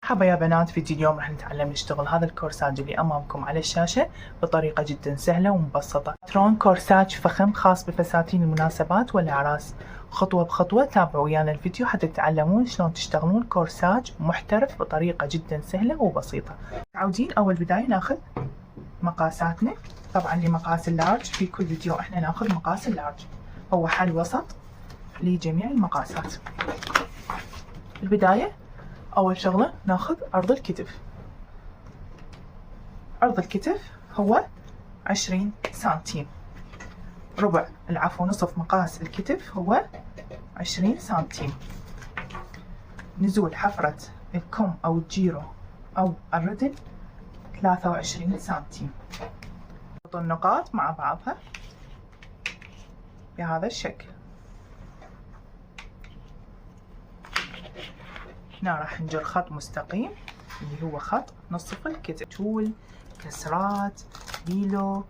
مرحبا يا بنات. فيديو اليوم راح نتعلم نشتغل هذا الكورساج اللي امامكم على الشاشة بطريقة جدا سهلة ومبسطة. باترون كورساج فخم خاص بفساتين المناسبات والاعراس. خطوة بخطوة تابعوا ويانا الفيديو حتى تتعلمون شلون تشتغلون كورساج محترف بطريقة جدا سهلة وبسيطة. متعودين اول بداية ناخذ مقاساتنا، طبعا لمقاس اللارج في كل فيديو احنا ناخذ مقاس اللارج، هو حل وسط لجميع المقاسات. البداية أول شغلة ناخذ عرض الكتف. عرض الكتف هو 20 سنتيم، نصف مقاس الكتف هو 20 سنتيم. نزول حفرة الكم أو الجيرو أو الردل 23 سنتيم. نحط النقاط مع بعضها بهذا الشكل. هنا راح نجر خط مستقيم اللي هو خط نصف الكتف. طول، كسرات، بيلو،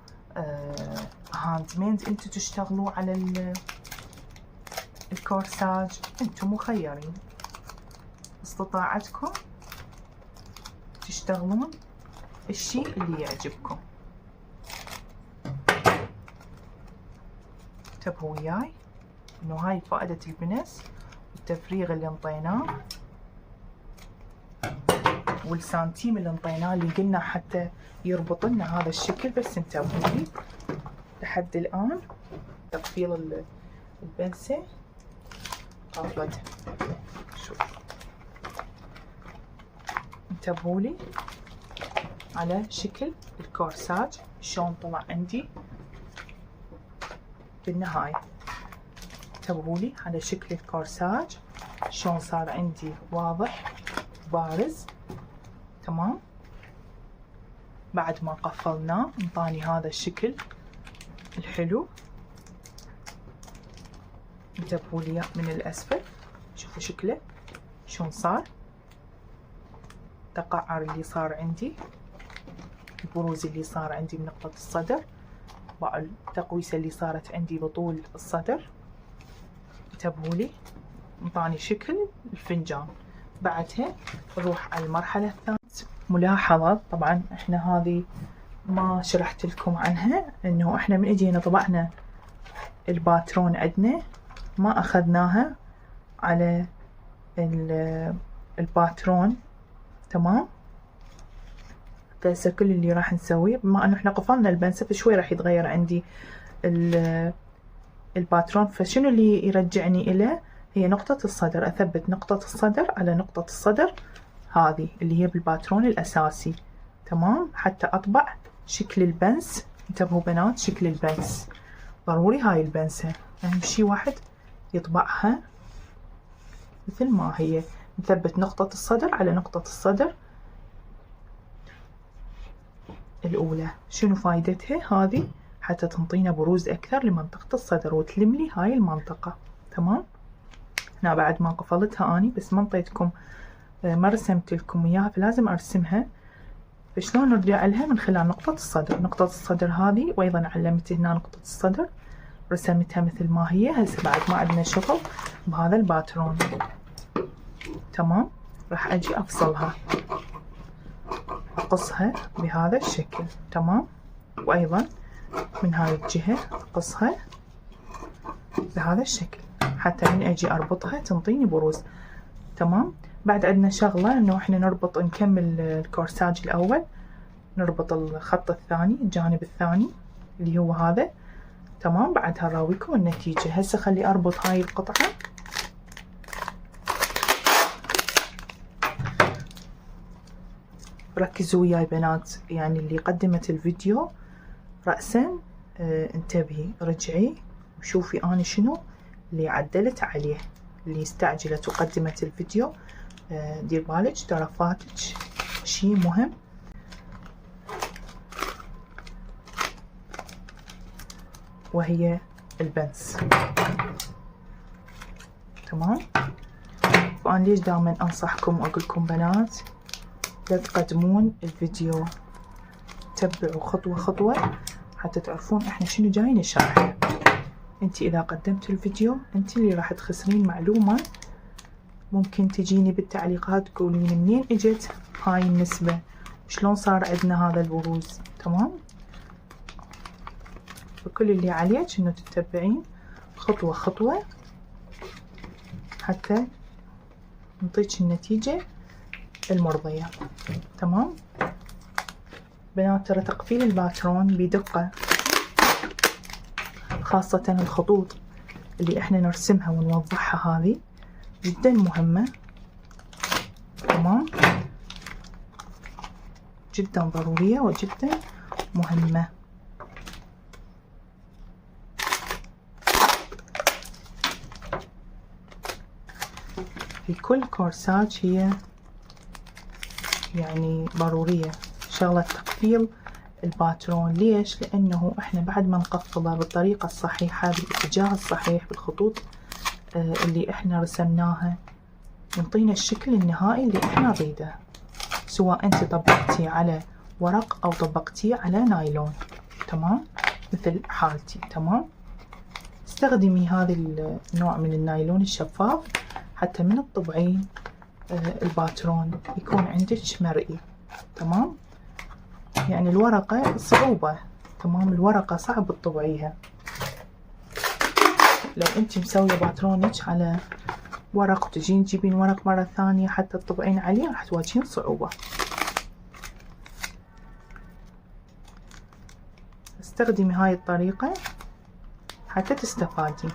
هاند ميد انتوا تشتغلوا على الكورساج، انتوا مخيرين استطاعتكم تشتغلون الشيء اللي يعجبكم. انتبهوا وياي انه هاي فائدة البنس والتفريغ اللي انطيناه والسنتيم اللي انطيناه اللي قلنا حتى يربط لنا هذا الشكل. بس انتبهوا لي لحد الان تقفيل البنسة قافلتها. شوف انتبهوا لي على شكل الكورساج شلون طلع عندي بالنهاية. انتبهوا لي على شكل الكورساج شلون صار عندي واضح بارز. تمام، بعد ما قفلناه انطاني هذا الشكل الحلو. انتبهوا لي من الاسفل، شوفوا شكله شلون صار، التقعر اللي صار عندي، البروز اللي صار عندي من نقطة الصدر، التقويسة اللي صارت عندي بطول الصدر. انتبهوا لي انطاني شكل الفنجان. بعدها نروح على المرحلة الثانية. ملاحظة طبعا احنا هذه ما شرحت لكم عنها، انه احنا من اجينا طبعنا الباترون عندنا ما اخذناها على الباترون. تمام، فهسه كل اللي راح نسويه بما انه احنا قفلنا البنسة فشوي راح يتغير عندي الباترون. فشنو اللي يرجعني إليه؟ هي نقطة الصدر. أثبت نقطة الصدر على نقطة الصدر هذه اللي هي بالباترون الأساسي. تمام، حتى أطبع شكل البنس. انتبهوا بنات، شكل البنس ضروري هاي البنسة أهم شي واحد يطبعها مثل ما هي. نثبت نقطة الصدر على نقطة الصدر الأولى. شنو فايدتها هذه؟ حتى تنطينا بروز أكثر لمنطقة الصدر وتلملي هاي المنطقة. تمام، هنا بعد ما قفلتها أني بس ما انطيتكم ما رسمت لكم إياها فلازم أرسمها. فشلون نرجع لها؟ من خلال نقطة الصدر. نقطة الصدر هذه وأيضا علمت هنا نقطة الصدر رسمتها مثل ما هي. هسه بعد ما عندنا شغل بهذا الباترون. تمام، راح أجي أفصلها أقصها بهذا الشكل. تمام، وأيضا من هاي الجهة أقصها بهذا الشكل حتى من أجي أربطها تنطيني بروز. تمام، بعد عندنا شغلة إنه إحنا نربط نكمل الكورساج الأول، نربط الخط الثاني الجانب الثاني اللي هو هذا. تمام، بعدها راويكم النتيجة. هسه خلي أربط هاي القطعة. ركزوا وياي بنات، يعني اللي قدمت الفيديو رأسا انتبهي رجعي وشوفي أنا شنو اللي عدلت عليه. اللي استعجلت وقدمت الفيديو دير بالك ترى فاتك شي مهم. وهي البنس. تمام، وأنا ليش دائما أنصحكم وأقولكم بنات لا تقدمون الفيديو، تبعوا خطوة خطوة حتى تعرفون احنا شنو جاي نشرح. انت اذا قدمت الفيديو انت اللي راح تخسرين معلومة ممكن تجيني بالتعليقات تقولين منين اجت هاي النسبة، شلون صار عندنا هذا البروز. تمام. فكل اللي عليك انه تتبعين خطوة خطوة حتى نعطيك النتيجة المرضية. تمام بنات، ترى تقفيل الباترون بدقة، خاصة الخطوط اللي احنا نرسمها ونوضحها هذه جدا مهمة. تمام، جدا ضرورية وجدا مهمة. في كل كورساج هي يعني ضرورية شغلة تقفيل الباترون. ليش؟ لأنه احنا بعد ما نقفله بالطريقة الصحيحة بالاتجاه الصحيح بالخطوط اللي احنا رسمناها ينطينا الشكل النهائي اللي احنا نريده، سواء انت طبقتيه على ورق او طبقتيه على نايلون. تمام، مثل حالتي. تمام، استخدمي هذا النوع من النايلون الشفاف حتى من تطبعين الباترون يكون عندك مرئي. تمام، يعني الورقة صعوبة. تمام، الورقة صعب تطبعيها. لو انت مسوية باترونك على ورق وتجين تجيبين ورق مرة ثانية حتى تطبعين عليه راح تواجهين صعوبة. استخدمي هاي الطريقة حتى تستفادين.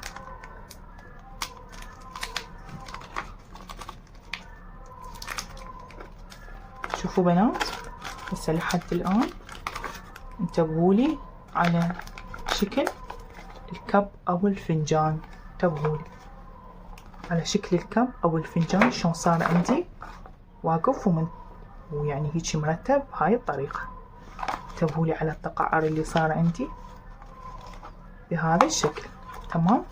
شوفوا بنات، هسه لحد الآن انتبهولي على شكل الكب أو الفنجان. انتبهولي على شكل الكب أو الفنجان شلون صار عندي واقف ويعني هيجي مرتب بهاي الطريقة. انتبهولي على التقعر اللي صار عندي بهذا الشكل. تمام،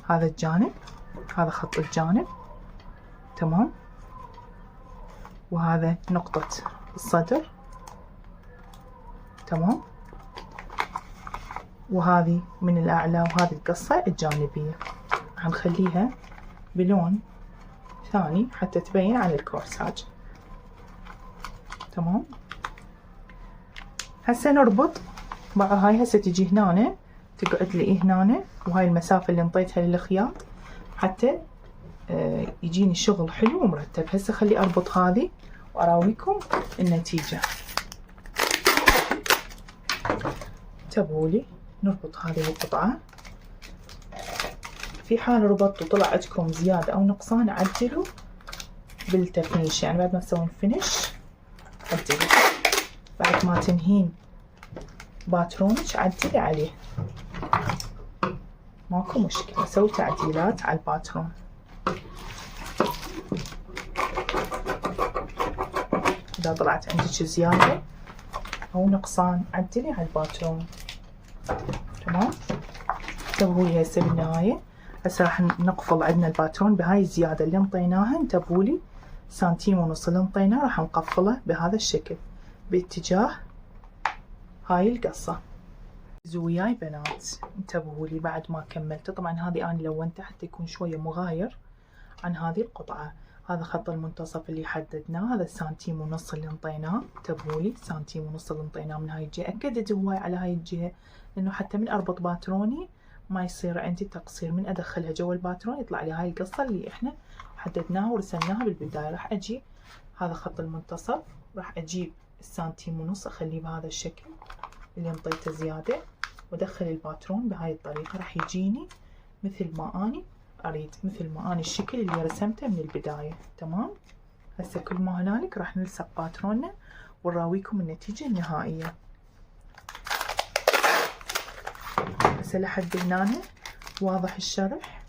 هذا الجانب، هذا خط الجانب. تمام، وهذا نقطة الصدر. تمام، وهذه من الأعلى، وهذه القصة الجانبية راح نخليها بلون ثاني حتى تبين على الكورساج. تمام، هسه نربط مع هاي. هسه تجي هنا تقعد لي هنا، وهاي المسافة اللي انطيتها للخياط حتى يجيني شغل حلو ومرتب. هسه خلي اربط هذه واراويكم النتيجة. انتبهولي نربط هذه القطعة. في حال ربطت وطلع عندكم زيادة او نقصان عدلوا بالتفنيش، يعني بعد ما تسوين فينش عدلي. بعد ما تنهين باترونك عدلي عليه، ماكو مشكلة، سوي تعديلات على الباترون. إذا طلعت عندك زيادة أو نقصان عدلي على الباترون. تمام، انتبهولي هسه بالنهاية. هسه راح نقفل عندنا الباترون بهاي الزيادة اللي انطيناها. انتبهولي 1.5 سنتيم اللي انطيناه راح نقفله بهذا الشكل باتجاه هاي القصة. ركزوا وياي بنات، انتبهولي بعد ما كملت. طبعا هذه انا لونتها حتى يكون شوية مغاير عن هذه القطعة. هذا خط المنتصف اللي حددناه، هذا 1.5 سنتيم اللي انطيناه. انتبهولي 1.5 سنتيم اللي انطيناه من هاي الجهة. اكدت هواي على هاي الجهة لانه حتى من اربط باتروني ما يصير عندي تقصير. من ادخلها جوا الباترون يطلع لي هاي القصة اللي احنا حددناها ورسمناها بالبداية. راح اجي هذا خط المنتصف، راح اجيب 1.5 سنتيم اخليه بهذا الشكل اللي انطيته زيادة، وادخل الباترون بهاي الطريقة. راح يجيني مثل ما اني اريد، مثل ما اني الشكل اللي رسمته من البداية. تمام، هسه كل ما هنالك راح نلصق باتروننا ونراويكم النتيجة النهائية. هسه لحد هنا واضح الشرح.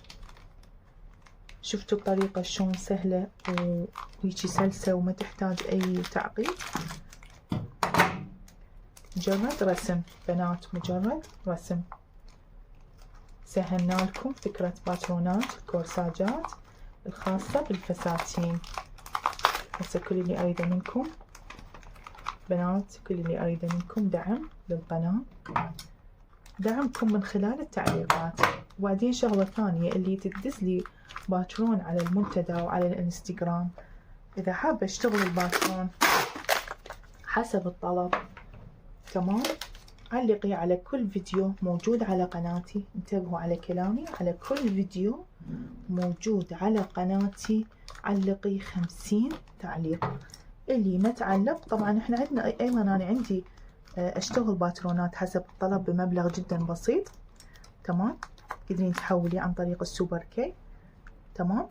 شفتوا الطريقة شلون سهلة وهيجي سلسة وما تحتاج اي تعقيد. مجرد رسم بنات، مجرد رسم. سهلنا لكم فكرة باترونات الكورساجات الخاصة بالفساتين. هسه كل اللي اريده منكم بنات، كل اللي اريده منكم دعم للقناة، دعمكم من خلال التعليقات. وبعدين شغلة ثانية، اللي تدز لي باترون على المنتدى وعلى الانستغرام، إذا حابة أشتغل الباترون حسب الطلب، تمام، علقي على كل فيديو موجود على قناتي. انتبهوا على كلامي، على كل فيديو موجود على قناتي علقي 50 تعليق. اللي ما تعلق طبعا احنا عندنا ايضا، انا عندي اشتغل باترونات حسب الطلب بمبلغ جدا بسيط، تمام. تقدرين تحولي عن طريق السوبر كي، تمام.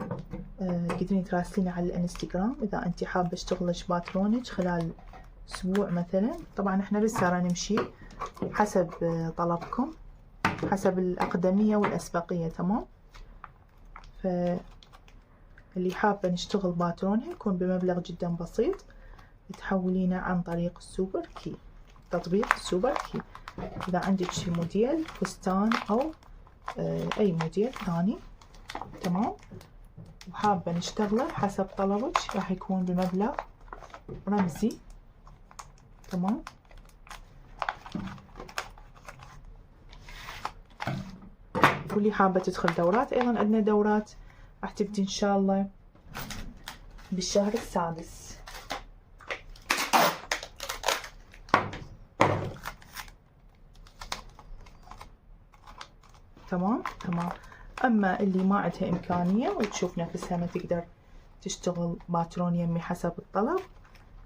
تقدرين تراسليني على الانستغرام اذا انت حابه اشتغلش باترونج خلال اسبوع مثلا. طبعا احنا لسه راح نمشي حسب طلبكم، حسب الاقدميه والاسبقيه، تمام. فاللي حابه نشتغل باترون يكون بمبلغ جدا بسيط، تحولينه عن طريق السوبر كي، تطبيق السوبر كي. اذا عندك شي موديل فستان او اي موديل ثاني، تمام، وحابه نشتغله حسب طلبك، راح يكون بمبلغ رمزي، تمام. واللي حابه تدخل دورات، ايضا عندنا دورات راح تبدي ان شاء الله بالشهر السادس. تمام. اما اللي ما عندها امكانيه وتشوف نفسها ما تقدر تشتغل باترون يمي حسب الطلب،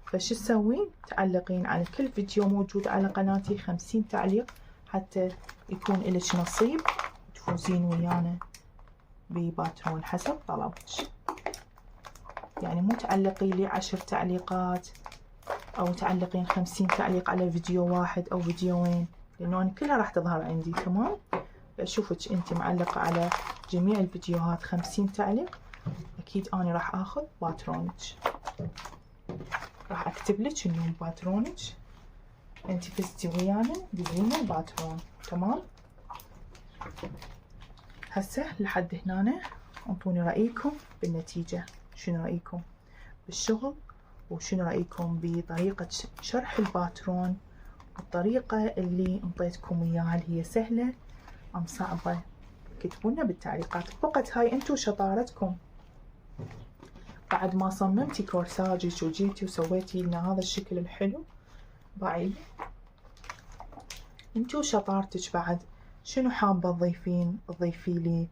فش تسوين؟ تعلقين على كل فيديو موجود على قناتي 50 تعليق حتى يكون إلك نصيب تفوزين ويانا بباترون حسب طلبك. يعني مو تعلقي لي 10 تعليقات او تعلقين 50 تعليق على فيديو واحد او فيديوين، لانه أنا كلها راح تظهر عندي، تمام. فاشوفك انت معلقة على جميع الفيديوهات 50 تعليق، اكيد انا راح اخذ باترونج، راح اكتب لك انه باترونج انت فزتي ويانا بزينة الباترون، تمام. هسه لحد هنا انطوني رايكم بالنتيجة، شنو رايكم بالشغل، وشنو رايكم بطريقة شرح الباترون، الطريقة اللي انطيتكم اياها، هل هي سهلة ام صعبة؟ اكتبوا لنا بالتعليقات. فقط هاي انتو شطارتكم، بعد ما صممتي كورساجك وجيتي وسويتي لنا هذا الشكل الحلو باعي، انتو شطارتك بعد شنو حابة تضيفي لي